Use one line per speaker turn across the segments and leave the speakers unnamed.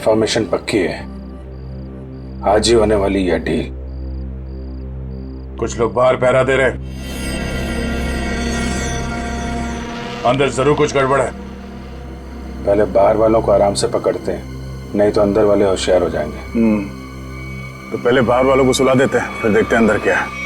Information पक्की है, आज ही होने वाली यह डील।
कुछ लोग बाहर पहरा दे रहे, अंदर जरूर कुछ गड़बड़ है।
पहले बाहर वालों को आराम से पकड़ते हैं, नहीं तो अंदर वाले होशियार हो जाएंगे।
तो पहले बाहर वालों को सुला देते हैं, फिर देखते हैं अंदर क्या है।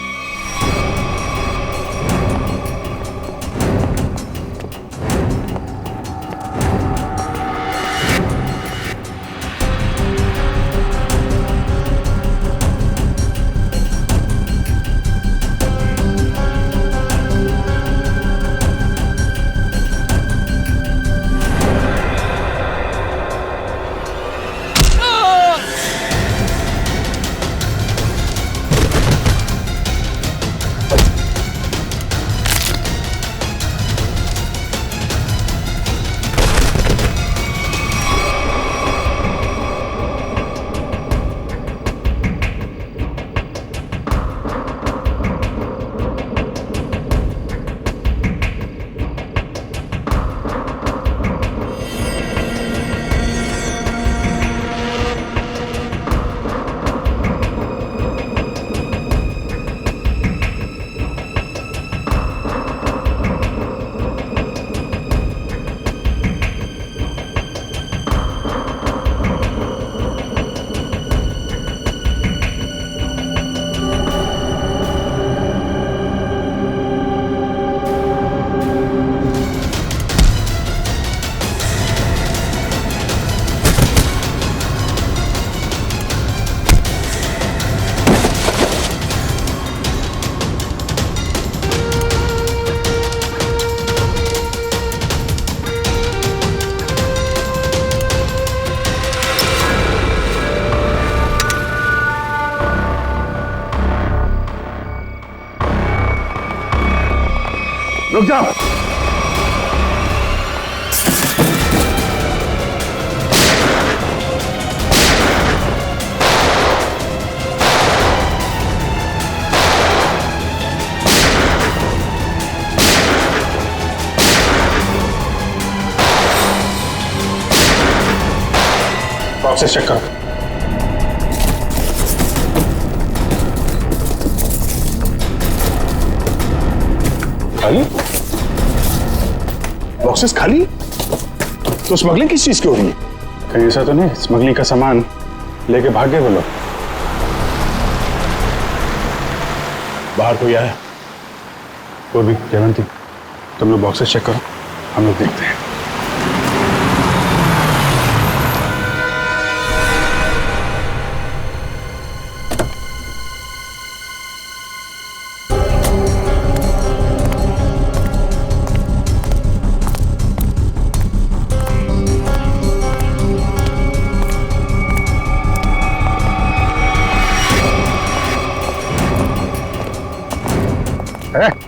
रुक जाओ।
बॉक्सेस चेक करो।
खाली बॉक्सेस खाली? तो स्मगलिंग किस चीज की हो रही है?
कहीं ऐसा तो नहीं स्मगलिंग का सामान लेके भाग गए वो लोग?
बाहर कोई आया?
वो भी जयवंती, तुम लोग बॉक्सेस चेक करो, हम लोग देखते हैं।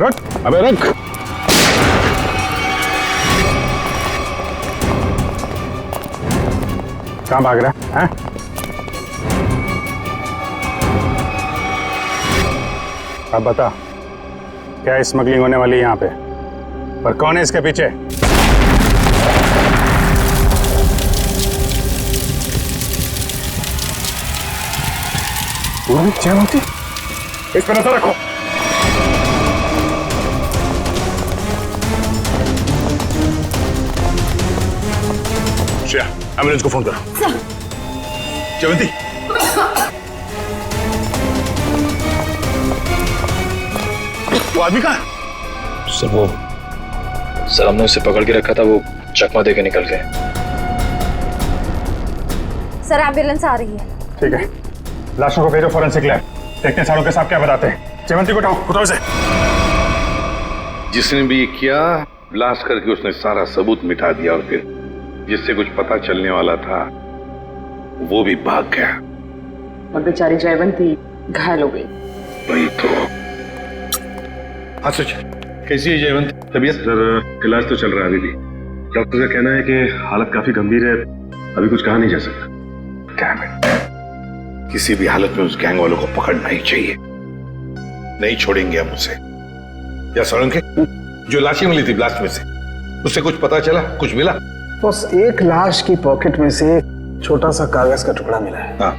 रख, अबे रख।
कहाँ भाग रहा है? अब बता, क्या स्मगलिंग होने वाली है यहाँ पे? पर कौन है इसके पीछे? जयवंती,
इस पर नजर रखो। श्रेया, एम्बुलेंस को फोन करो। जयवंती, वो आदमी कहाँ है?
सर हमने उसे पकड़ के रखा था, वो चकमा दे के निकल गए।
सर एम्बुलेंस आ रही है।
ठीक है, लाशों को भेजो फॉरेंसिक लैब, देखते हैं सालों के साथ क्या बताते हैं। जयवंती को उठाओ से।
जिसने भी ये किया, ब्लास्ट करके उसने सारा सबूत मिटा दिया और फिर जिससे कुछ पता चलने वाला था वो भी भाग गया
और बेचारी जयवंती घायल हो गई।
वही तो।
हाँ सच, कैसी है जयवंत? तबीयत? सर इलाज तो चल रहा है अभी भी। डॉक्टर का कहना है कि हालत काफी गंभीर है, अभी कुछ कहा नहीं जा सकता।
डैम इट, किसी भी हालत में उस गैंग वालों को पकड़ना ही चाहिए, नहीं छोड़ेंगे हम उसे। या सोलंकी, जो लाशें मिली थी ब्लास्ट में से, उससे कुछ पता चला, कुछ मिला?
बस एक लाश की पॉकेट में से छोटा सा कागज का टुकड़ा मिला है।
हाँ।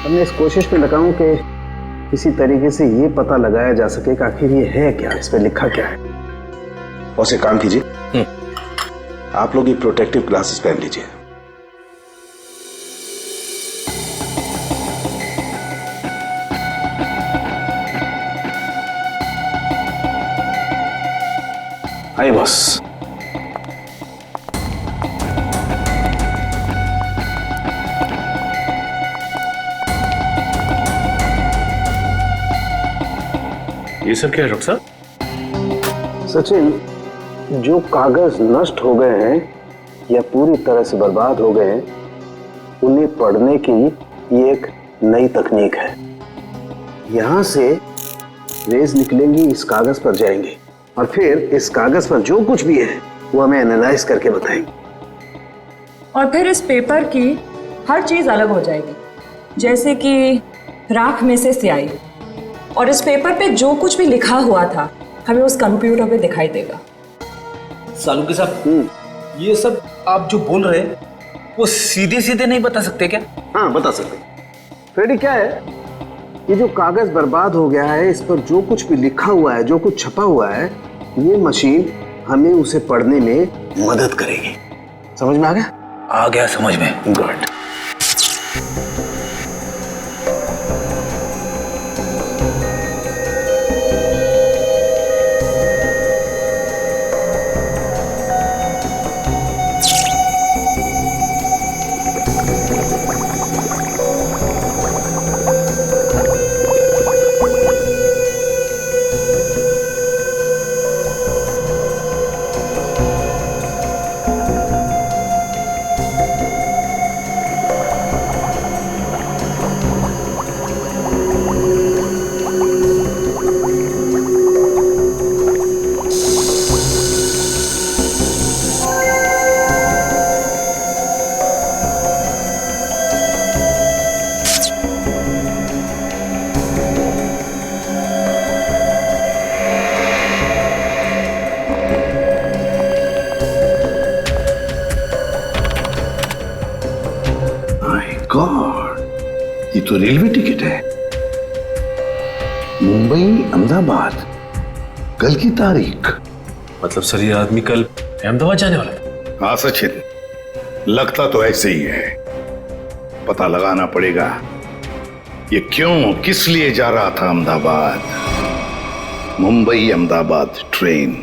अब मैं इस कोशिश में लगा हूं कि किसी तरीके से ये पता लगाया जा सके कि आखिर ये है क्या, इस पे लिखा क्या है।
बॉस एक काम कीजिए, आप लोग ये प्रोटेक्टिव ग्लासेस पहन लीजिए।
आइए बॉस।
ये सब क्या है डॉक्टर साहब?
सचिन, जो कागज नष्ट हो गए हैं या पूरी तरह से बर्बाद हो गए हैं, उन्हें पढ़ने की ये एक नई तकनीक है। यहां से रेज निकलेंगी, इस कागज पर जाएंगे और फिर इस कागज पर जो कुछ भी है वो हमें एनालाइज करके बताएंगे।
और फिर इस पेपर की हर चीज अलग हो जाएगी, जैसे कि राख में से स्याही। और इस पेपर पे जो कुछ भी लिखा हुआ था हमें उस कंप्यूटर पे दिखाई देगा।
सालुंके साहब, ये सब आप जो बोल रहे हैं वो सीधे सीधे नहीं बता सकते क्या?
हाँ बता सकते। फ्रेडी, क्या है ये जो कागज बर्बाद हो गया है, इस पर जो कुछ भी लिखा हुआ है, जो कुछ छपा हुआ है, ये मशीन हमें उसे पढ़ने में मदद करेगी। समझ में आ गया?
आ गया समझ में।
गुड।
गॉड, ये तो रेलवे टिकट है। मुंबई अहमदाबाद, कल की तारीख।
मतलब सर ये आदमी कल अहमदाबाद जाने वाला है?
हाँ सचिन, लगता तो ऐसे ही है। पता लगाना पड़ेगा ये क्यों, किस लिए जा रहा था अहमदाबाद। मुंबई अहमदाबाद ट्रेन।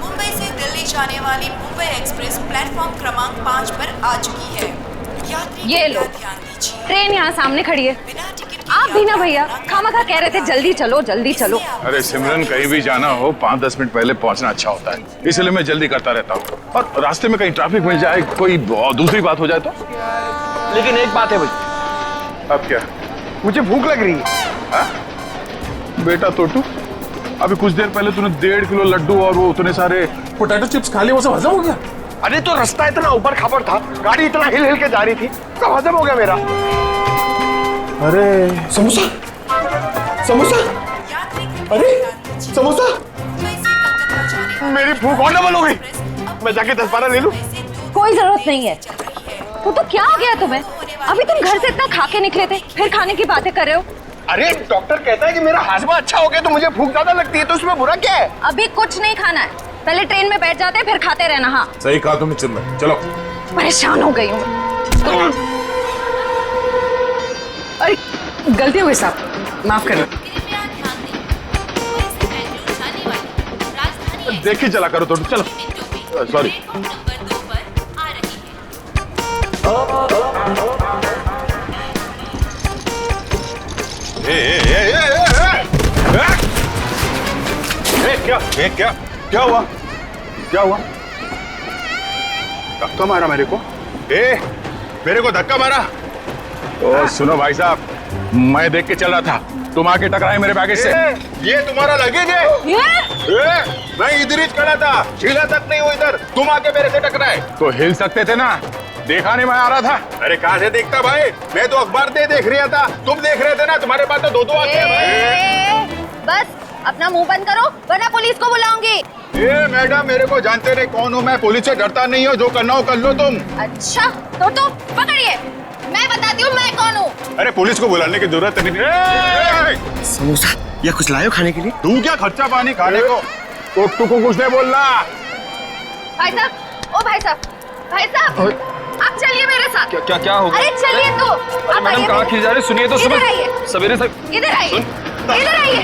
मुंबई से दिल्ली जाने वाली मुंबई एक्सप्रेस प्लेटफॉर्म क्रमांक 5 पर आ चुकी है। यात्री
ये लो,
ध्यान दीजिए।
ट्रेन यहाँ सामने खड़ी है।
बिना टिकट के
आप भी ना भैया, खामखा कह रहे थे जल्दी चलो जल्दी चलो।
अरे सिमरन, कहीं भी जाना हो 5-10 मिनट पहले पहुंचना अच्छा होता है, इसलिए मैं जल्दी करता रहता हूँ। और रास्ते में कहीं ट्रैफिक मिल जाए, कोई दूसरी बात हो जाए तो।
लेकिन एक बात है भाई।
अब क्या?
मुझे भूख लग रही है।
हाँ? बेटा तोटू, अभी कुछ देर पहले तूने 1.5 किलो लड्डू और वो उतने सारे पोटैटो चिप्स खा लिए, वो सब हजम हो गया?
अरे तो रास्ता इतना ऊपर खापर था, गाड़ी इतना हिल हिल के जा रही थी, सब हजम हो गया मेरा।
अरे
समोसा, समोसा, अरे समोसा, मेरी भूख और डबल हो गई। मैं जाके 10-12 ले लूं?
कोई जरूरत नहीं है। वो तो क्या हो गया तुम्हें? अभी तुम घर से इतना खा के निकले थे, फिर खाने की बातें कर रहे हो।
अरे डॉक्टर कहता है कि मेरा हाजमा अच्छा हो गया तो मुझे भूख ज्यादा लगती है, तो उसमें बुरा क्या है?
अभी कुछ नहीं खाना है, पहले ट्रेन में बैठ जाते हैं फिर खाते रहना। हाँ
सही कहा तुमने चिन्मय, चलो।
परेशान हो गई हूँ।
अरे गलती हो गई साहब, माफ करो।
देखिए चला करो तोटू, चलो। सॉरी। क्या हुआ? क्या हुआ? धक्का मारा मेरे को? मेरे को धक्का मारा? ओ सुनो भाई साहब, मैं देख के चल रहा था, तुम आके टकराए मेरे बैगेज से। ये तुम्हारा लगेज है? मैं इधर ही खड़ा था, हिला तक नहीं हुआ इधर, तुम आके मेरे से टकराए। तो हिल सकते थे ना, देखा नहीं, मैं आ रहा था। अरे कहाँ से देखता भाई, मैं तो अखबार देख रहा था, तुम देख रहे थे ना, तुम्हारे पास तो दो आंखें हैं भाई।
बस अपना मुंह बंद करो वरना पुलिस को बुलाऊंगी।
ए मैडम, मेरे को जानते नहीं कौन हूँ मैं, पुलिस से डरता नहीं हो, जो करना हो कर लो तुम।
अच्छा तो पकड़िए, मैं बताती हूँ मैं कौन हूँ।
अरे पुलिस को बुलाने की जरूरत नहीं।
समोसा या कुछ लायो खाने के लिए?
तू क्या खर्चा पानी खाने को, तू को कुछ नहीं बोल रहा।
भाई साहब, ओ भाई साहब, आप चलिए मेरे साथ।
क्या हो गया?
अरे चलिए तो।
मैडम कहाँ खिल जा रहे, सुनिए तो।
इधर आइए,
सवेरे से
इधर आइए, इधर आइए।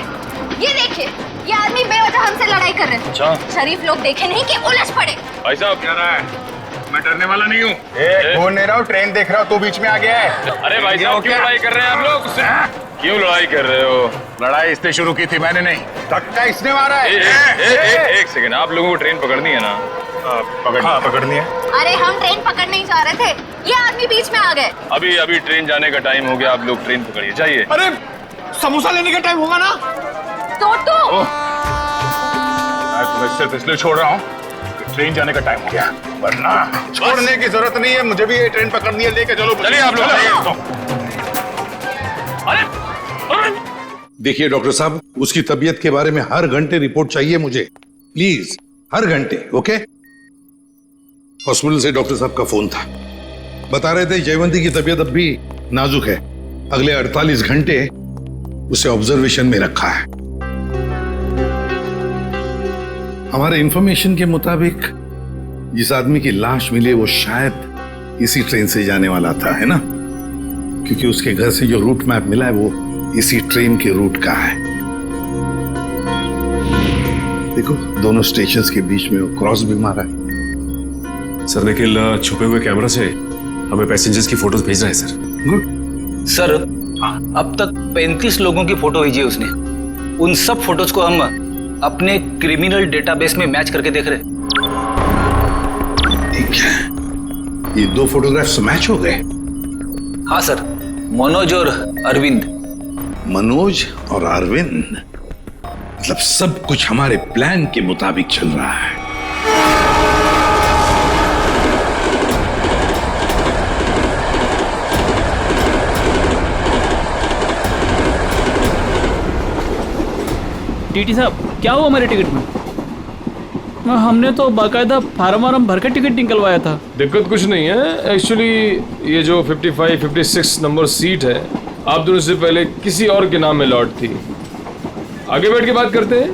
ये देखिए, ये आदमी बेवजह हमसे लड़ाई कर रहे हैं।
अच्छा।
शरीफ लोग देखे नहीं कि उलझ पड़े।
भाई साहब
क्या रहा है, मैं डरने वाला नहीं हूँ। फोन नहीं रहा हूँ, ट्रेन देख रहा हूँ, तू बीच में आ गया है।
अरे भाई साहब क्यों लड़ाई कर रहे हैं आप लोग? क्यों लड़ाई कर रहे हो?
लड़ाई इसने शुरू की थी, मैंने नहीं। धक्का इसने मारा है।
एक सेकंड, आप लोगों को ट्रेन पकड़नी है ना?
पकड़नी है।
अरे हम ट्रेन पकड़ने ही जा रहे थे, ये आदमी बीच में आ गए।
अभी ट्रेन जाने का टाइम हो गया, आप लोग ट्रेन पकड़िए, जाइए।
अरे समोसा लेने का टाइम होगा ना।
तो
मैं तुम्हें सिर्फ इसलिए छोड़ रहा हूँ कि ट्रेन जाने का टाइम हो गया, वरना छोड़ने की जरूरत नहीं है, मुझे भी ये ट्रेन पकड़नी है, लेके चलो।
चलिए आप लोग।
देखिए डॉक्टर साहब, उसकी तबीयत के बारे में हर घंटे रिपोर्ट चाहिए मुझे, प्लीज, हर घंटे। ओके? हॉस्पिटल से डॉक्टर साहब का फोन था, बता रहे थे जयवंती की तबीयत अब भी नाजुक है, अगले 48 घंटे उसे ऑब्जर्वेशन में रखा है। हमारे इंफॉर्मेशन के मुताबिक जिस आदमी की लाश मिली वो शायद इसी ट्रेन से जाने वाला था, है ना? क्योंकि उसके घर से जो रूट मैप मिला है वो इसी ट्रेन के रूट का है। देखो, दोनों स्टेशंस के बीच में वो क्रॉस भी मारा है।
सर निखिल छुपे हुए कैमरा से हमें पैसेंजर्स की फोटोज भेज रहा है सर।
गुड
सर, अब तक 35 लोगों की फोटो भेजी है उसने। उन सब फोटोज को हम अपने क्रिमिनल डेटाबेस में मैच करके देख रहे हैं।
ठीक है, ये 2 फोटोग्राफ्स मैच हो गए?
हाँ सर, मनोज और अरविंद।
मनोज और अरविंद, मतलब सब कुछ हमारे प्लान के मुताबिक चल रहा है।
टीटी साहब, क्या हुआ हमारे टिकट में? हमने तो बाकायदा फार्म वार्म भर के टिकट निकलवाया था।
दिक्कत कुछ नहीं है एक्चुअली, ये जो 55-56 नंबर सीट है आप दोनों से पहले किसी और के नाम में लॉट थी। आगे बैठ के बात करते हैं,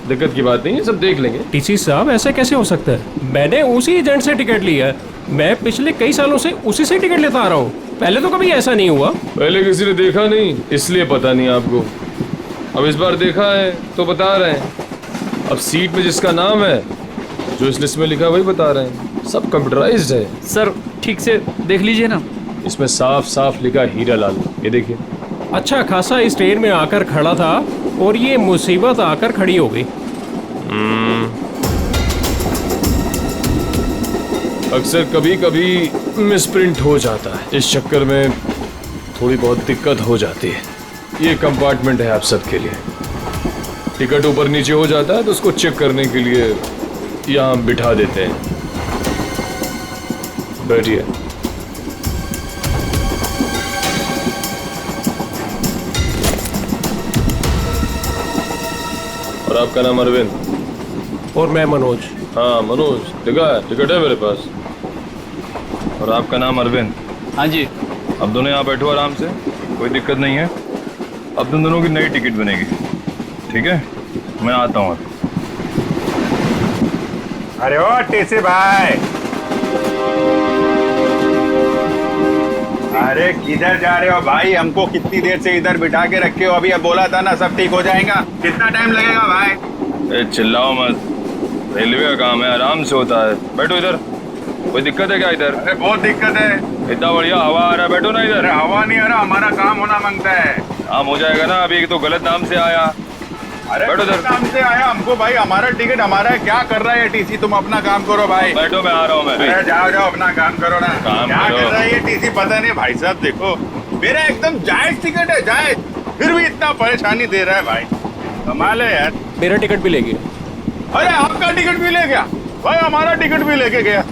दिक्कत की बात नहीं है, सब देख लेंगे।
टीसी साहब, ऐसे कैसे हो सकता है? मैंने उसी एजेंट से टिकट लिया है, मैं पिछले कई सालों से उसी से टिकट लेता आ रहा हूँ, पहले तो कभी ऐसा नहीं हुआ।
पहले किसी ने देखा नहीं इसलिए पता नहीं आपको, अब इस बार देखा है तो बता रहे हैं। अब सीट में जिसका नाम है, जो इस लिस्ट में लिखा वही बता रहे हैं, सब कंप्यूटराइज्ड है।
सर ठीक से देख लीजिए ना,
इसमें साफ साफ लिखा हीरा लाल, ये देखिए।
अच्छा खासा इस ट्रेन में आकर खड़ा था और ये मुसीबत आकर खड़ी हो गई।
अक्सर कभी कभी मिसप्रिंट हो जाता है, इस चक्कर में थोड़ी बहुत दिक्कत हो जाती है। ये कंपार्टमेंट है आप सबके लिए, टिकट ऊपर नीचे हो जाता है तो उसको चेक करने के लिए यहाँ बिठा देते हैं। बैठिए। और आपका नाम अरविंद?
और मैं मनोज।
हाँ मनोज, टिकट है मेरे पास। और आपका नाम अरविंद?
हाँ जी।
अब दोनों यहाँ बैठो आराम से, कोई दिक्कत नहीं है। अब तुम दोनों की नई टिकट बनेगी, ठीक है? मैं आता हूँ।
अरे ओ टीसी भाई, अरे किधर जा रहे हो भाई? हमको कितनी देर से इधर बिठा के रखे हो? अभी अब बोला था ना सब ठीक हो जाएगा, कितना टाइम लगेगा भाई?
चिल्लाओ मत, रेलवे का काम है, आराम से होता है। बैठो इधर, कोई दिक्कत है क्या इधर?
अरे बहुत दिक्कत है,
इतना बढ़िया हवा आ रहा है, बैठो ना इधर।
अरे हवा नहीं आ रहा, हमारा काम होना मांगता है।
काम हो जाएगा ना, अभी तो गलत नाम से आया।
अरे
बैठो
गलत नाम से आया हमको भाई, हमारा टिकट हमारा है, क्या कर रहा है टीसी? तुम अपना काम करो भाई।
बैठो, मैं आ रहा हूँ। मैं
अरे जाओ जाओ अपना काम करो ना।
काम
क्या
करो।
कर रहा है ये टीसी पता नहीं भाई साहब। देखो मेरा एकदम जायज टिकट है, जायज, फिर भी इतना परेशानी दे रहा है भाई, कमाल है यार।
मेरा टिकट भी ले गया।
अरे आपका टिकट भी ले गया भाई? हमारा टिकट भी लेके गया।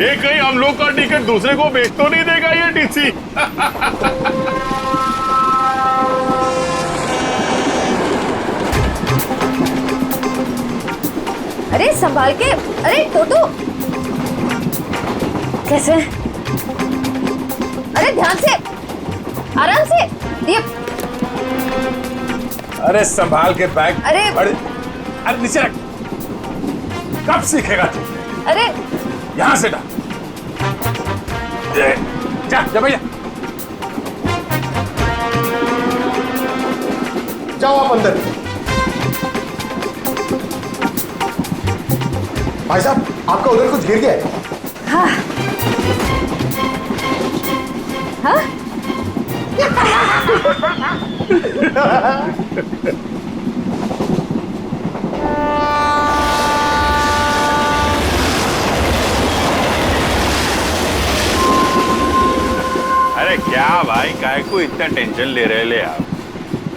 ये कहीं हम लोग का टिकट दूसरे को बेच तो नहीं देगा ये टीसी?
अरे संभाल के, अरे टोटो कैसे? अरे ध्यान से, आराम से। ये
अरे संभाल के बैग।
अरे
अरे नीचे रख। कब सीखेगा तू?
अरे
यहां से डाल। जा जा भैया।
जाओ आप अंदर। भाई साहब, आपका उधर कुछ गिर गया है।
हाँ हाँ
अरे क्या भाई, काय को इतना टेंशन ले रहे ले आप?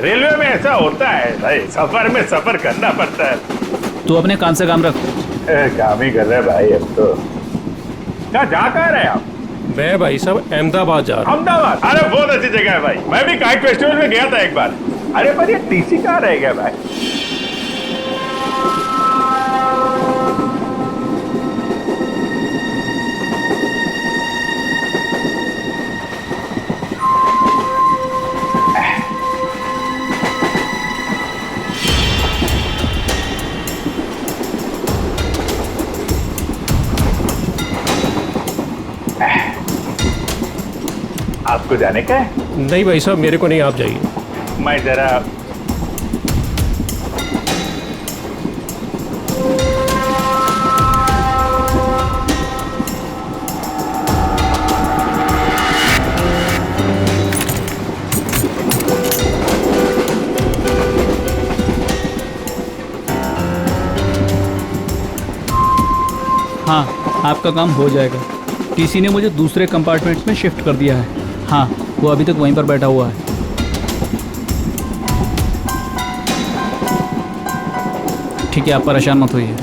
रेलवे में ऐसा होता है भाई, सफर में सफर करना पड़ता है।
तू अपने काम से काम रख।
काम ही कर रहे भाई अब तो। क्या जा कह रहे हैं आप?
मैं भाई साहब अहमदाबाद जा रहा हूँ।
अहमदाबाद? अरे बहुत अच्छी जगह है भाई, मैं भी काइट फेस्टिवल में गया था एक बार। अरे पर ये टीसी कहाँ रह गया भाई? आपको जाने का है?
नहीं भाई साहब, मेरे को नहीं, आप जाइए।
मैं जरा
हाँ, आपका काम हो जाएगा। टीसी ने मुझे दूसरे कंपार्टमेंट में शिफ्ट कर दिया है। हाँ, वो अभी तक वहीं पर बैठा हुआ है। ठीक है, आप परेशान मत होइए।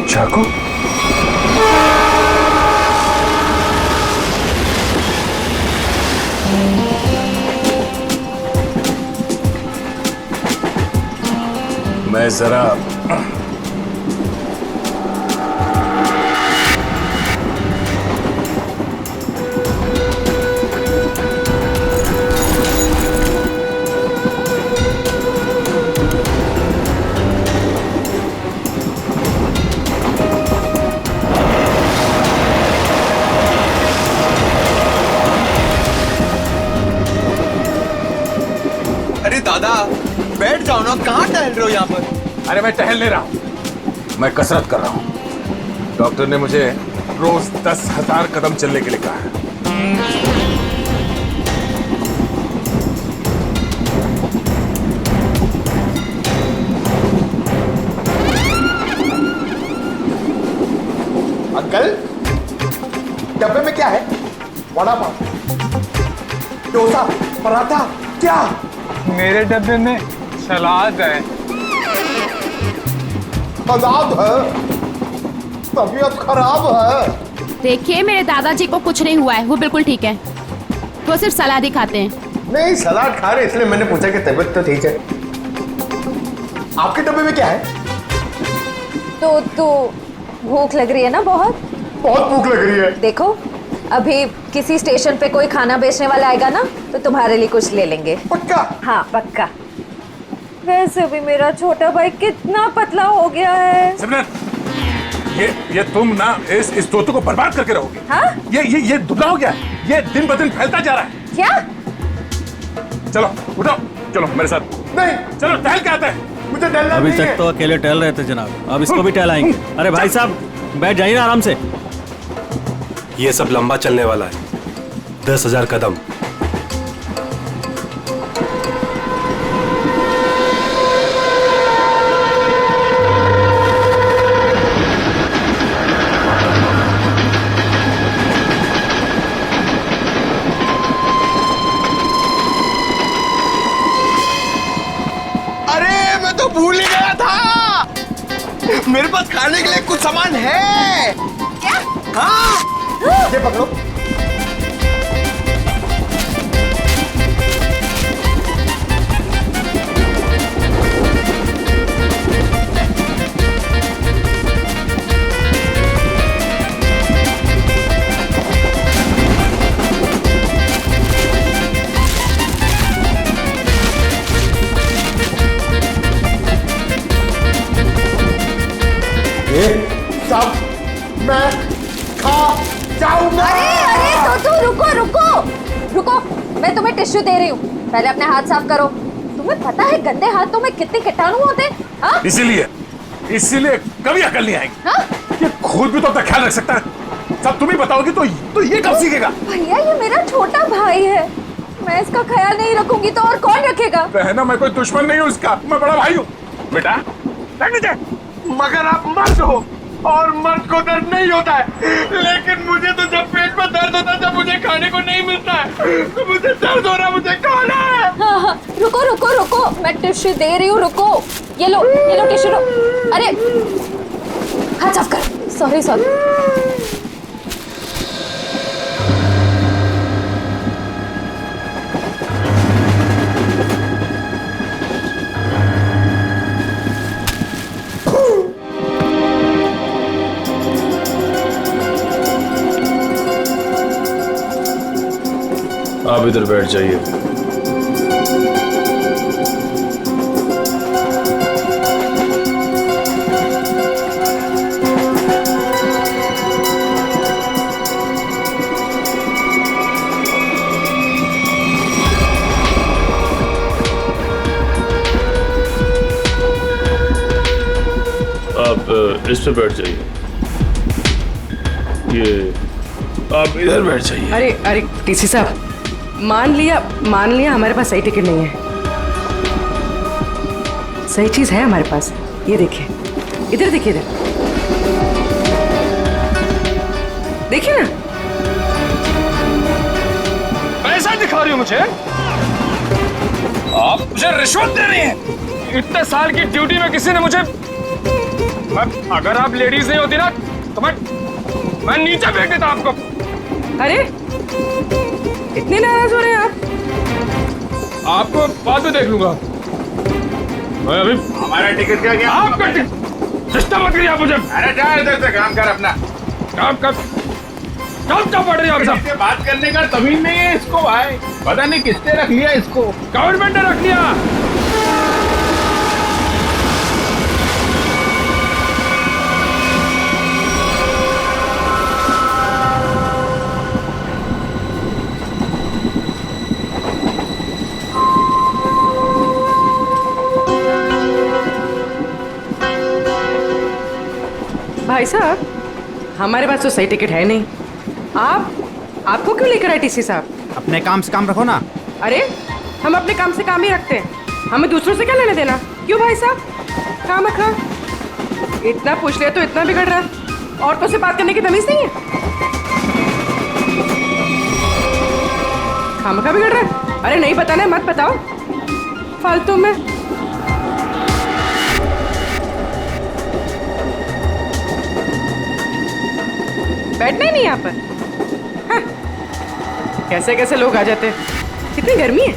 चाकू? मैं जरा
अरे दादा, बैठ जाओ ना, कहाँ टहल रहे हो यहाँ पर?
अरे मैं टहल नहीं रहा हूं, मैं कसरत कर रहा हूं। डॉक्टर ने मुझे रोज 10,000 कदम चलने के लिए कहा है।
अंकल, डब्बे में क्या है? वड़ा पाव, डोसा, पराठा, क्या?
मेरे डब्बे में सलाद है।
सलाद है? तबीयत खराब है।
देखिए, मेरे दादाजी को कुछ नहीं हुआ है, वो बिल्कुल ठीक है। वो सिर्फ सलाद ही खाते हैं।
नहीं, सलाद खा रहे इसलिए मैंने पूछा कि तबीयत तो ठीक है। आपके डब्बे में क्या है?
तो भूख लग रही है ना? बहुत
भूख लग रही है।
देखो, अभी किसी स्टेशन पे कोई खाना बेचने वाला आएगा ना, तो तुम्हारे लिए कुछ ले लेंगे।
पक्का?
हाँ पक्का। वैसे भी मेरा छोटा भाई कितना पतला हो गया है।
सिमरन, ये तुम ना इस तोते को बर्बाद करके रहोगे।
हाँ?
ये दुबला हो गया है। ये दिन ब दिन फैलता जा रहा है।
क्या?
चलो उठो, चलो मेरे साथ।
नहीं,
चलो टहल के आते हैं।
मुझे टहलना
अभी
नहीं
तक
है।
तो अकेले टहल रहे थे जनाब, अब इसको भी टहलाएंगे। अरे भाई साहब, बैठ जाइए ना आराम से।
ये सब लंबा चलने वाला है, 10,000 कदम।
भूल ही गया था। मेरे पास खाने के लिए कुछ सामान है।
क्या?
हाँ, ये पकड़ो। सब मैं खा जाऊंगा।
अरे तो रुको रुको रुको, मैं तुम्हें टिश्यू दे रही हूँ, पहले अपने हाथ साफ करो। तुम्हें पता है गंदे हाथों में कितने कीटाणु होते हैं? हाँ?
इसीलिए कभी अकल नहीं आएगी।
हाँ?
ये खुद भी तो अपना ख्याल रख सकता है, सब तुम ही बताओगी तो ये कब सीखेगा?
भैया ये मेरा छोटा भाई है, मैं इसका ख्याल नहीं रखूंगी तो और कौन रखेगा?
बहना मैं कोई दुश्मन नहीं हूँ उसका, मैं बड़ा भाई हूँ। बेटा
मगर आप मर्द हो और मर्द को दर्द नहीं होता है, लेकिन मुझे तो जब पेट में दर्द होता है, जब मुझे खाने को नहीं मिलता है तो मुझे दर्द हो रहा, मुझे खाना है।
हाँ, रुको रुको रुको, मैं टिश्यू दे रही हूँ, रुको। ये लो टिश्यू लो। अरे हाथ साफ कर। सॉरी
आप इधर बैठ जाइए। आप इस पे बैठ जाइए। ये आप इधर बैठ जाइए।
अरे टीसी साहब, मान लिया हमारे पास सही टिकट नहीं है। सही चीज है हमारे पास, ये देखिए, इधर देखिए, इधर देखिए ना।
पैसा दिखा रही हो मुझे? आप मुझे रिश्वत दे रही हैं। इतने साल की ड्यूटी में किसी ने मुझे, अगर आप लेडीज नहीं होती ना तो मैं नीचे फेंक देता आपको।
अरे इतने नाराज हो रहे हैं आप?
आपको बाद में देख लूंगा। मैं अभी
हमारा टिकट क्या
आपका टिकट सिस्टम मत करिए आप मुझे।
अरे जा इधर से, काम कर अपना।
काम क्या पड़ रही है आप सब?
इससे बात करने का तमीज नहीं है इसको भाई, पता नहीं किसने रख लिया इसको।
गवर्नमेंट ने रख लिया।
भाई साहब, हमारे पास तो सही टिकट है नहीं। आपको क्यों लेकर आए टीसी साहब?
अपने काम से काम रखो ना।
अरे हम अपने काम से काम ही रखते हैं, हमें दूसरों से क्या लेने देना? क्यों भाई साहब? काम रखा, इतना पूछ लिया तो इतना बिगड़ रहा है। औरतों से बात करने की तमीज नहीं है। खामखा बिगड़ रहा है। अरे नहीं बताना, मत बताओ फालतू में। बैठना ही नहीं यहाँ पर। हाँ। कैसे कैसे लोग आ जाते हैं। कितनी गर्मी है।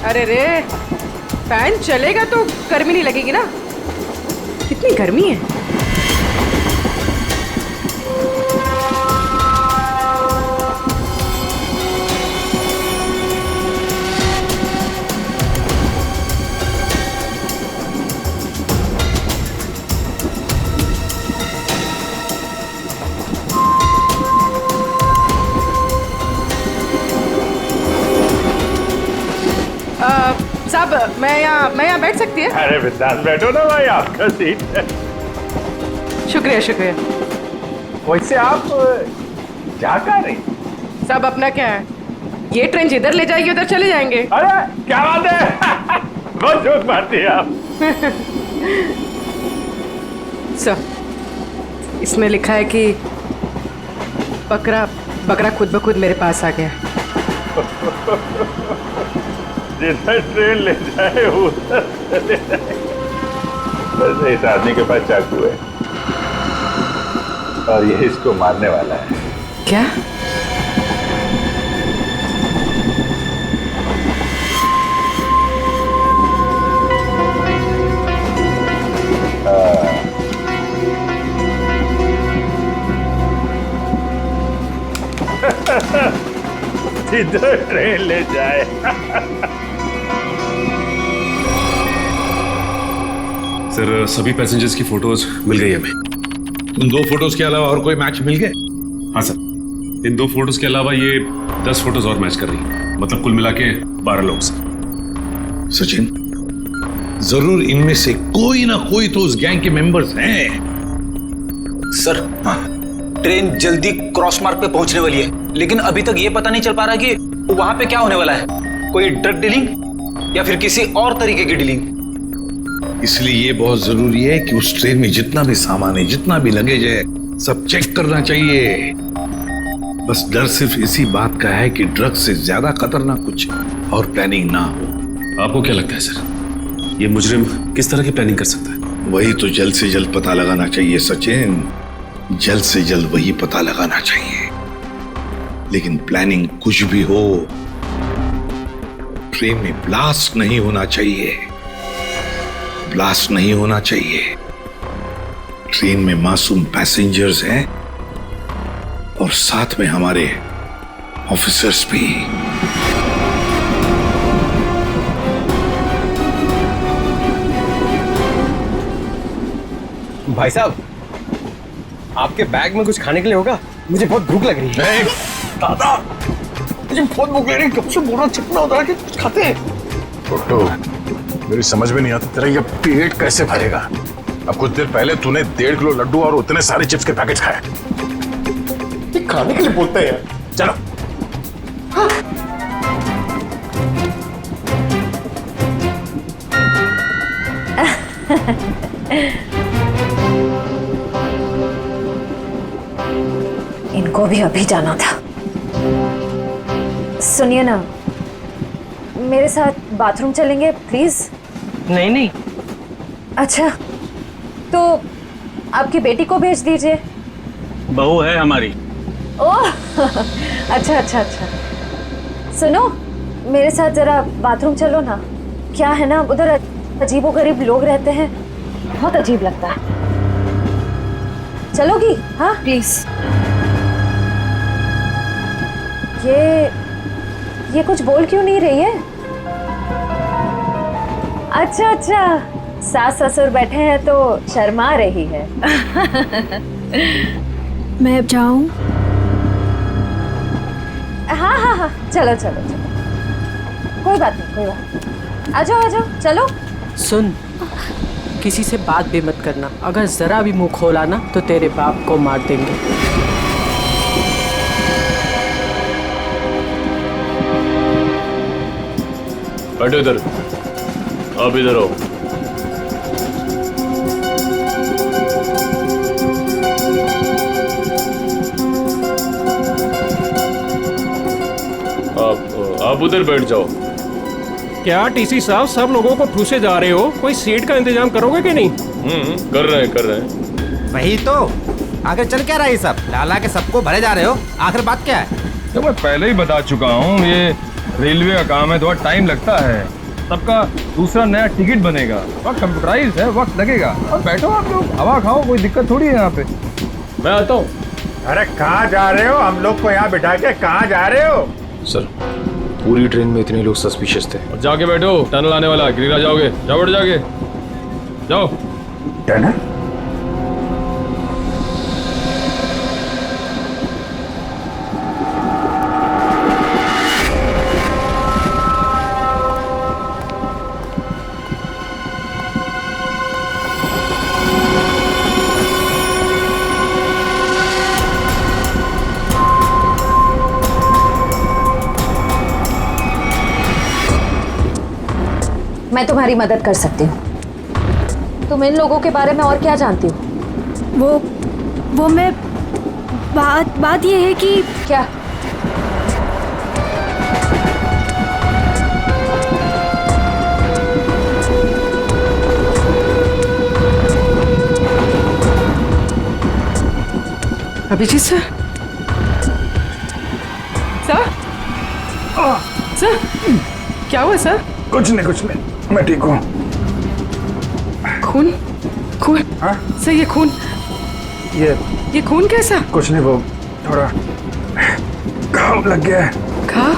अरे रे, फैन चलेगा तो गर्मी नहीं लगेगी ना। कितनी गर्मी है। साहब, मैं यहाँ बैठ सकती है?
अरे बिंदास बैठो ना भाई, आपका सीट है।
शुक्रिया शुक्रिया।
वैसे आप जा कहाँ रही?
साहब अपना क्या है, ये ट्रेन जिधर ले जाएगी उधर चले जाएंगे।
अरे क्या बात है। बहुत जोक मारती है आप।
सर, इसमें लिखा है कि बकरा खुद ब खुद मेरे पास आ गया।
जिधर ट्रेन ले जाए उधर चले जाए। वैसे इस आदमी के पास चाकू है और ये इसको मारने वाला है।
क्या?
जिधर ट्रेन ले जाए।
सर सभी पैसेंजर्स की फोटोज मिल गई हमें। उन 2 फोटोज के अलावा और कोई मैच मिल गए? हाँ सर, इन 2 फोटोज के अलावा ये 10 फोटोज और मैच कर रही है। मतलब कुल मिला के 12 लोग सर।
सचिन, जरूर इनमें से कोई ना कोई तो उस गैंग के मेंबर्स हैं।
सर, ट्रेन जल्दी क्रॉस मार्क पे पहुंचने वाली है, लेकिन अभी तक ये पता नहीं चल पा रहा कि वहां पे क्या होने वाला है। कोई ड्रग डीलिंग या फिर किसी और तरीके की डीलिंग।
इसलिए ये बहुत जरूरी है कि उस ट्रेन में जितना भी सामान है, जितना भी लगेज है, सब चेक करना चाहिए। बस डर सिर्फ इसी बात का है कि ड्रग से ज्यादा खतरनाक कुछ और प्लानिंग ना हो।
आपको क्या लगता है सर, ये मुजरिम किस तरह की प्लानिंग कर सकता है?
वही तो जल्द से जल्द पता लगाना चाहिए सचिन, जल्द से जल्द वही पता लगाना चाहिए। लेकिन प्लानिंग कुछ भी हो, ट्रेन में ब्लास्ट नहीं होना चाहिए। ब्लास्ट नहीं होना चाहिए। ट्रेन में मासूम पैसेंजर्स हैं और साथ में हमारे ऑफिसर्स भी।
भाई साहब, आपके बैग में कुछ खाने के लिए होगा? मुझे बहुत भूख लग रही है।
दादा,
मुझे बहुत भूख लग रही है। कब से बोला चिपना होता है कि कुछ खाते हैं।
छोटू, मेरी समझ में नहीं आता तेरा ये पेट कैसे भरेगा। अब कुछ देर पहले तूने 1.5 किलो लड्डू और उतने सारे चिप्स के पैकेट खाए।
ये खाने के लिए बोलते हैं यार।
चलो।
हाँ।
इनको भी अभी जाना था। सुनिए ना, मेरे साथ बाथरूम चलेंगे प्लीज?
नहीं नहीं।
अच्छा, तो आपकी बेटी को भेज दीजिए।
बहू है हमारी।
ओह अच्छा अच्छा अच्छा। सुनो, मेरे साथ जरा बाथरूम चलो ना। क्या है ना, उधर अजीबोगरीब लोग रहते हैं, बहुत अजीब लगता है। चलोगी? हाँ प्लीज। ये कुछ बोल क्यों नहीं रही है? अच्छा अच्छा, सास ससुर बैठे हैं तो शर्मा रही है।
मैं अब जाऊं?
हाँ हाँ हाँ, चलो चलो चलो, कोई बात नहीं, कोई बात नहीं। आ जाओ चलो।
सुन, किसी से बात भी मत करना। अगर जरा भी मुंह खोला ना तो तेरे बाप को मार देंगे।
बैठो इधर, आप इधर आओ। आप उधर बैठ जाओ।
क्या टीसी साहब सब लोगों को ठूसे जा रहे हो? कोई सीट का इंतजाम करोगे कि नहीं?
कर रहे हैं।
वही तो, आगे चल क्या रहा है सब? लाला के सबको भरे जा रहे हो, आखिर बात क्या है?
तो मैं पहले ही बता चुका हूँ, ये रेलवे का काम है, थोड़ा टाइम लगता है। सबका दूसरा नया टिकट बनेगा, वक्त कंप्यूटराइज है, वक्त लगेगा। और बैठो आप लोग, हवा खाओ, कोई दिक्कत थोड़ी है यहाँ पे।
मैं आता हूँ।
अरे कहाँ जा रहे हो? हम लोग को यहाँ बिठा के कहाँ जा रहे हो?
सर, पूरी ट्रेन में इतने लोग सस्पिशियस थे।
और जाके बैठो, टनल आने वाला है, गिरिरा जाओगे। जाओ बैठ, जाके जाओ।
टनल?
मैं तुम्हारी मदद कर सकती हूँ। तुम इन लोगों के बारे में और क्या जानती हो?
वो मैं बात ये है कि
क्या?
अभिजीत सर, सर, सर, क्या हुआ सर?
कुछ नहीं, मैं ठीक हूँ।
खून?
हाँ?
सर ये खून, ये खून कैसा?
कुछ नहीं, वो थोड़ा घाव लग गया है।
घाव?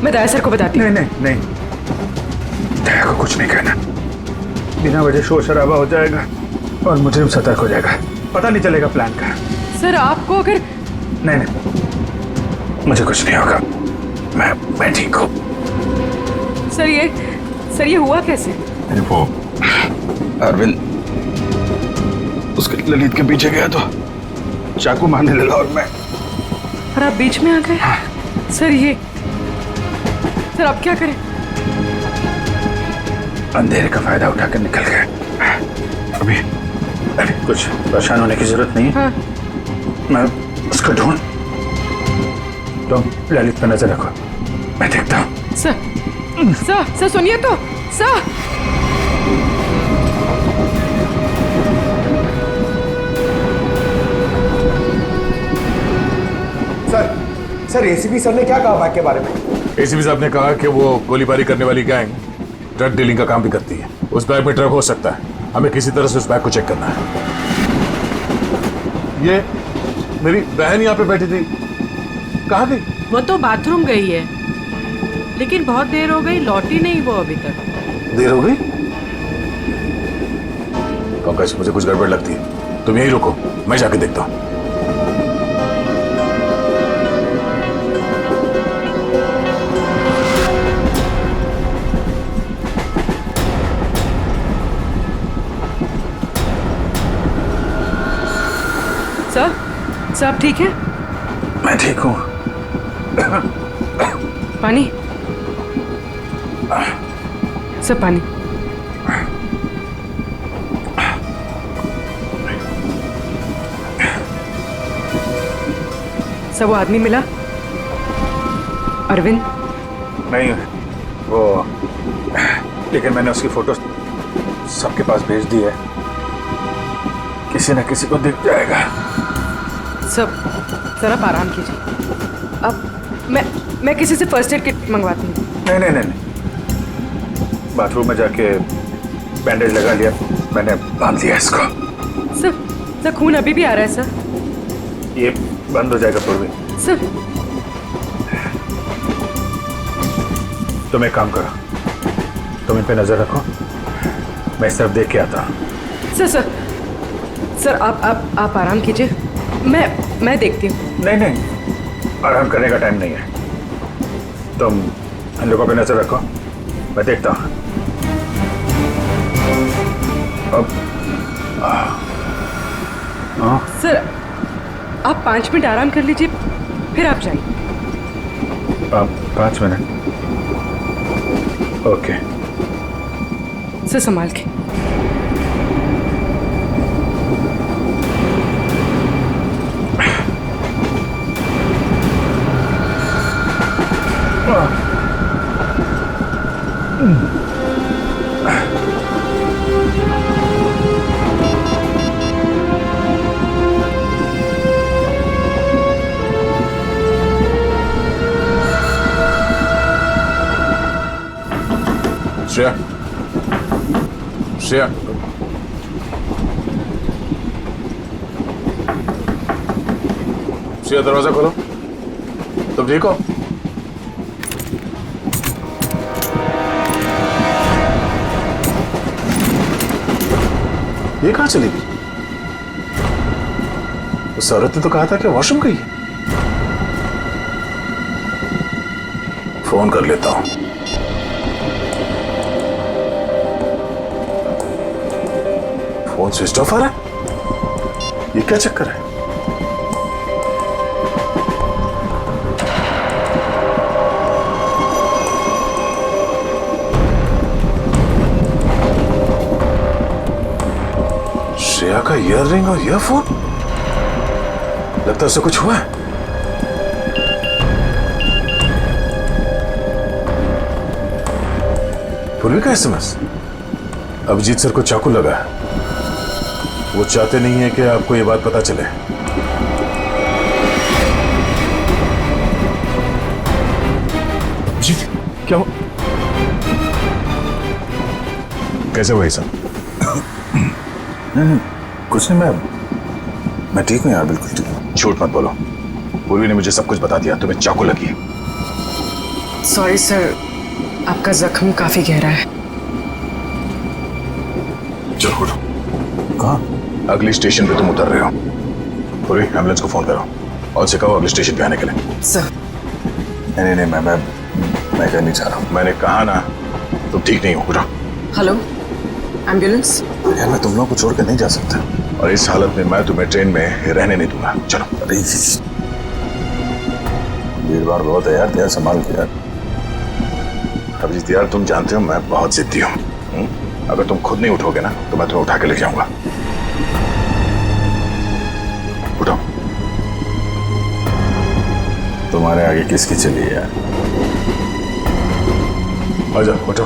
मैं दया सर को बताती हूँ।
नहीं, दया को कुछ नहीं कहना। बिना वजह शोर शराबा हो जाएगा और मुजरिम सतर्क हो जाएगा, पता नहीं चलेगा प्लान का।
सर आपको अगर
नहीं, मुझे कुछ नहीं होगा, मैं ठीक हूँ।
सर ये हुआ कैसे?
वो अरविंद उसके ललित के पीछे गया तो चाकू मारने लगा और
आप बीच में आ गए? सर अब क्या करें?
अंधेरे का फायदा उठाकर निकल गए। अभी कुछ परेशान होने की जरूरत नहीं है।
हाँ।
मैं उसको ढूंढ, तुम ललित पर नजर रखो, मैं देखता हूँ।
सर सुनिए तो, सर।
सर एसीपी सर ने क्या कहा बैग के बारे में?
एसीपी साहब ने कहा कि वो गोलीबारी करने वाली गैंग ड्रग डीलिंग का काम भी करती है। उस बैग में ड्रग हो सकता है, हमें किसी तरह से उस बैग को चेक करना है। ये मेरी बहन यहाँ पे बैठी थी, कहाँ गई?
वो तो बाथरूम गई है, लेकिन बहुत देर हो गई, लौटी नहीं वो अभी तक।
देर हो गई? पंकज, मुझे कुछ गड़बड़ लगती है, तुम यहीं रुको, मैं जाके देखता हूँ।
सर आप ठीक है?
मैं ठीक हूँ।
पानी? सर पानी। सर वो आदमी मिला? अरविंद?
नहीं, वो लेकिन मैंने उसकी फोटो सबके पास भेज दी है, किसी न किसी को दिख जाएगा।
सर आप आराम कीजिए। अब मैं किसी से फर्स्ट एड किट मंगवाती हूँ।
नहीं, बाथरूम में जाके बैंडेज लगा लिया, मैंने बांध लिया इसको।
सर खून अभी भी आ रहा है सर।
ये बंद हो जाएगा पूर्वी।
सर
तुम एक काम करो, तुम इन पे नजर रखो, मैं इस तरफ देख के आता हूँ।
सर आप आराम कीजिए, मैं देखती हूँ।
नहीं, आराम करने का टाइम नहीं है, तुम इन लोगों पे नजर रखो, मैं देखता हूँ। अब
सर आप 5 मिनट आराम कर लीजिए, फिर आप जाइए।
5 मिनट? ओके।
सर संभाल के।
श्रेया, दरवाजा खोलो। तुम ठीक हो? ये कहाँ चली गई? उस औरत ने तो कहा था कि वॉशरूम गई है। फोन कर लेता हूं। फोन स्विच ऑफ आ रहा है, ये क्या चक्कर है? श्रेया का ईयररिंग और ईयरफोन, लगता है उसे कुछ हुआ है। पूर्वी का एसएमएस, अभिजीत सर को चाकू लगा है, वो चाहते नहीं है कि आपको ये बात पता चले। क्या कैसे हुआ सब?
नहीं, कुछ नहीं, मैं ठीक हूँ यार, बिल्कुल ठीक हूँ।
झूठ मत बोलो, पूर्वी ने मुझे सब कुछ बता दिया। तुम्हें चाकू लगी है।
सॉरी सर, आपका जख्म काफी गहरा है।
चलो उठो। कहाँ? अगली स्टेशन पे तुम उतर रहे हो। पूर्वी, एम्बुलेंस को फोन करो और से कहो अगले स्टेशन पे आने के लिए।
सर।
नहीं, मैं कह नहीं चाह रहा हूँ। मैंने कहा ना, तुम ठीक नहीं हो। उठो।
Hello, ambulance.
यार मैं तुम लोगों को छोड़ कर नहीं जा सकता, और इस हालत में मैं तुम्हें ट्रेन में रहने नहीं दूंगा। चलो। अरे भीड़ भाड़ बहुत है यार, यार संभाल के यार। अभिजीत यार, तुम जानते हो मैं बहुत जिद्दी हूँ। अगर तुम खुद नहीं उठोगे ना तो मैं तुम्हें उठा के ले जाऊंगा। उठो। तुम्हारे आगे किसकी चली है यार? आजा, उठो।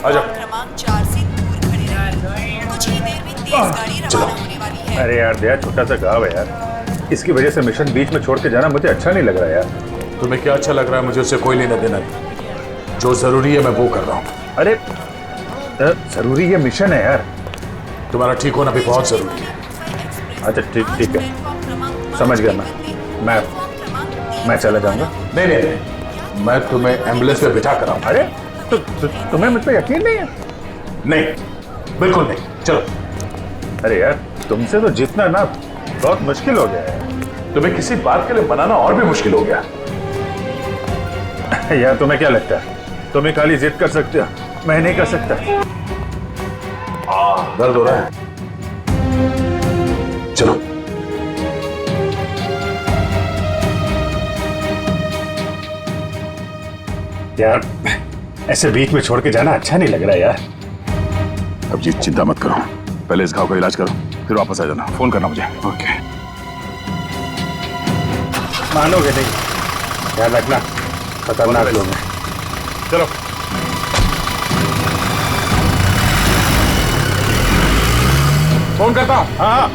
क्रमांक 4 से दूर खड़े रहें। कुछ ही देर में तेज गाड़ी रवाना होने वाली है।
अरे यार दया, छोटा सा गाँव है यार, इसकी वजह से मिशन बीच में छोड़ के जाना मुझे अच्छा नहीं लग रहा यार।
तुम्हें क्या अच्छा लग रहा है? मुझे उससे कोई लेना देना नहीं। जो जरूरी है मैं वो कर रहा हूँ।
अरे जरूरी ये मिशन है यार।
तुम्हारा ठीक होना भी बहुत जरूरी है।
अच्छा ठीक है, समझ गया मैं चला जाऊंगा।
नहीं, मैं तुम्हें एम्बुलेंस में बिठा कर आऊँ।
अरे तुम्हें मुझ पर यकीन नहीं है?
नहीं, बिल्कुल नहीं। चलो।
अरे यार, तुमसे तो जीतना ना बहुत मुश्किल हो गया है।
तुम्हें किसी बात के लिए मनाना और भी मुश्किल हो गया।
यार तुम्हें क्या लगता है तुम्हें खाली जिद कर सकते हो, मैं नहीं कर सकता?
दर्द हो रहा है। चलो।
यार ऐसे बीच में छोड़ के जाना अच्छा नहीं लग रहा यार।
अब जी चिंता मत करो, पहले इस घाव का इलाज करो, फिर वापस आ जाना। फोन करना मुझे। ओके।
मानोगे नहीं, ध्यान रखना, खतरनाक लोग हैं।
चलो। फोन करता हूँ।
हाँ।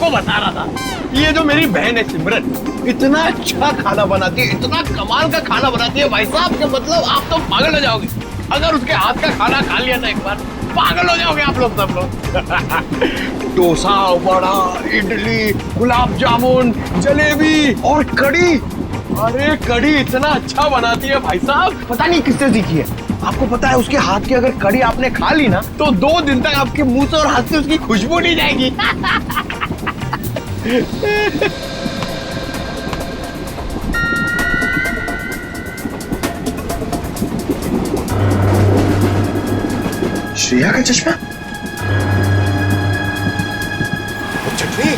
बता रहा था, ये जो मेरी बहन है सिमरन, इतना अच्छा खाना बनाती है, इतना कमाल का खाना बनाती है भाई साहब, कि मतलब आप तो पागल हो जाओगे। अगर उसके हाथ का खाना खा लिया ना एक बार, पागल हो जाओगे आप लोग सब लोग। डोसा, वड़ा, इडली, गुलाब जामुन, जलेबी और कढ़ी। अरे कढ़ी इतना अच्छा बनाती है भाई साहब, पता नहीं किससे सीखी है। आपको पता है उसके हाथ की अगर कढ़ी आपने खा ली ना, तो 2 दिन तक आपके मुंह से और हाथ से उसकी खुशबू नहीं जाएगी।
श्रेया का चश्मा? चटनी?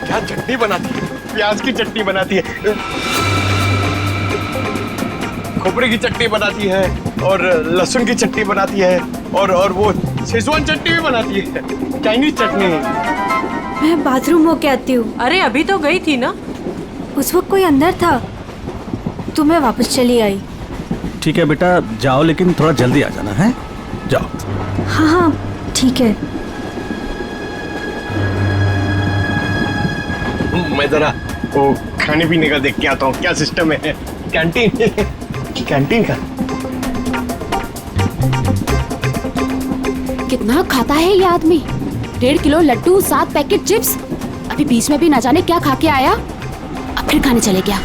क्या चटनी बनाती है? प्याज की चटनी बनाती है, खोपरे की चटनी बनाती है, और लहसुन की चटनी बनाती है, और वो शेजवान चटनी भी बनाती है, चाइनीज चटनी।
मैं बाथरूम होके आती हूँ।
अरे अभी तो गई थी ना।
उस वक्त कोई अंदर था तो मैं वापस चली आई।
ठीक है बेटा, जाओ लेकिन थोड़ा जल्दी आ जाना है। जाओ।
हाँ हाँ ठीक है।
मैं जरा वो खाने पीने का देख के आता हूँ, क्या सिस्टम है कैंटीन कैंटीन का।
कितना खाता है ये आदमी? 1.5 किलो लड्डू, 7 पैकेट चिप्स। अभी बीच में भी ना जाने क्या खा के आया, अब फिर खाने चले गया।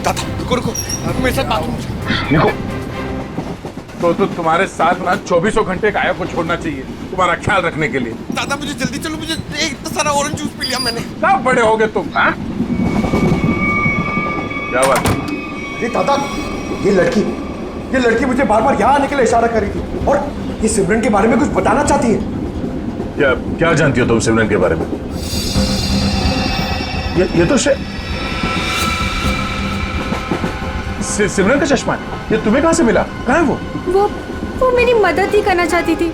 दादा रुको, मेरे साथ बात
देखो, तो तुम्हारे साथ ना 24 घंटे काया को छोड़ना चाहिए तुम्हारा ख्याल रखने के लिए।
दादा मुझे जल्दी चलो, मुझे इतना सारा ऑरेंज जूस पी लिया मैंने।
कब बड़े हो गए तुम? हाँ क्या बात?
अरे दादा, ये लड़की मुझे बार बार यहाँ आने के लिए इशारा कर रही थी, और ये सिमरन के बारे में कुछ बताना चाहती है।
क्या जानती हो तुम सिमरन के बारे में? ये तो सिमरन का चश्मा है। ये तुम्हें कहाँ से मिला? कहाँ है
वो मेरी मदद ही करना चाहती थी,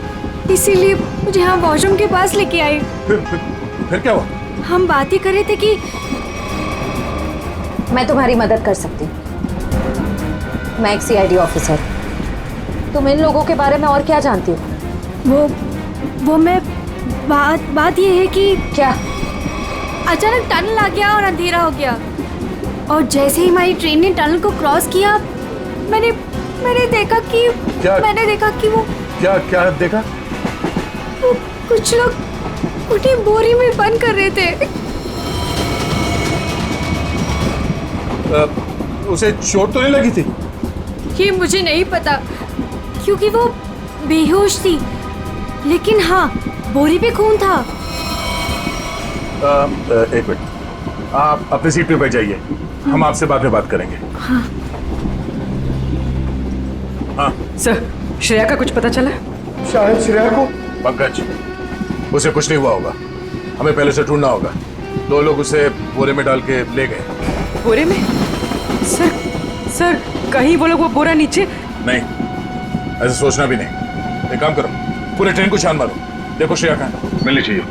इसीलिए मुझे यहाँ वॉशरूम के पास लेके आई।
फिर क्या हुआ?
हम बात ही कर रहे थे कि मैं तुम्हारी मदद कर सकती हूँ। मैं एक CID ऑफिसर। तुम इन लोगों के बारे में और क्या जानती हो? वो मैं बात ये है कि क्या अचानक टनल आ गया और अंधेरा हो गया, और जैसे ही हमारी ट्रेन ने टनल को क्रॉस किया, मैंने देखा कि वो
क्या देखा?
वो कुछ लोग उन्हें बोरी में बंद कर रहे थे।
उसे चोट तो नहीं लगी थी?
ये मुझे नहीं पता, क्योंकि वो बेहोश थी, लेकिन हाँ बोरी पे खून था।
एक मिनट, आप अपनी सीट पे बैठ जाइए, हम आपसे बाद में बात करेंगे।
हाँ।
हाँ
सर, श्रेया का कुछ पता चला?
शायद श्रेया को।
पंकज, उसे कुछ नहीं हुआ होगा, हमें पहले से ढूंढना होगा। 2 लोग उसे बोरे में डाल के ले गए।
बोरे में? सर कहीं वो लोग वो बोरा नीचे?
नहीं, ऐसा सोचना भी नहीं। एक काम करो, पूरे ट्रेन को छान मारो, देखो श्रेया कहाँ है। मिलनी चाहिए।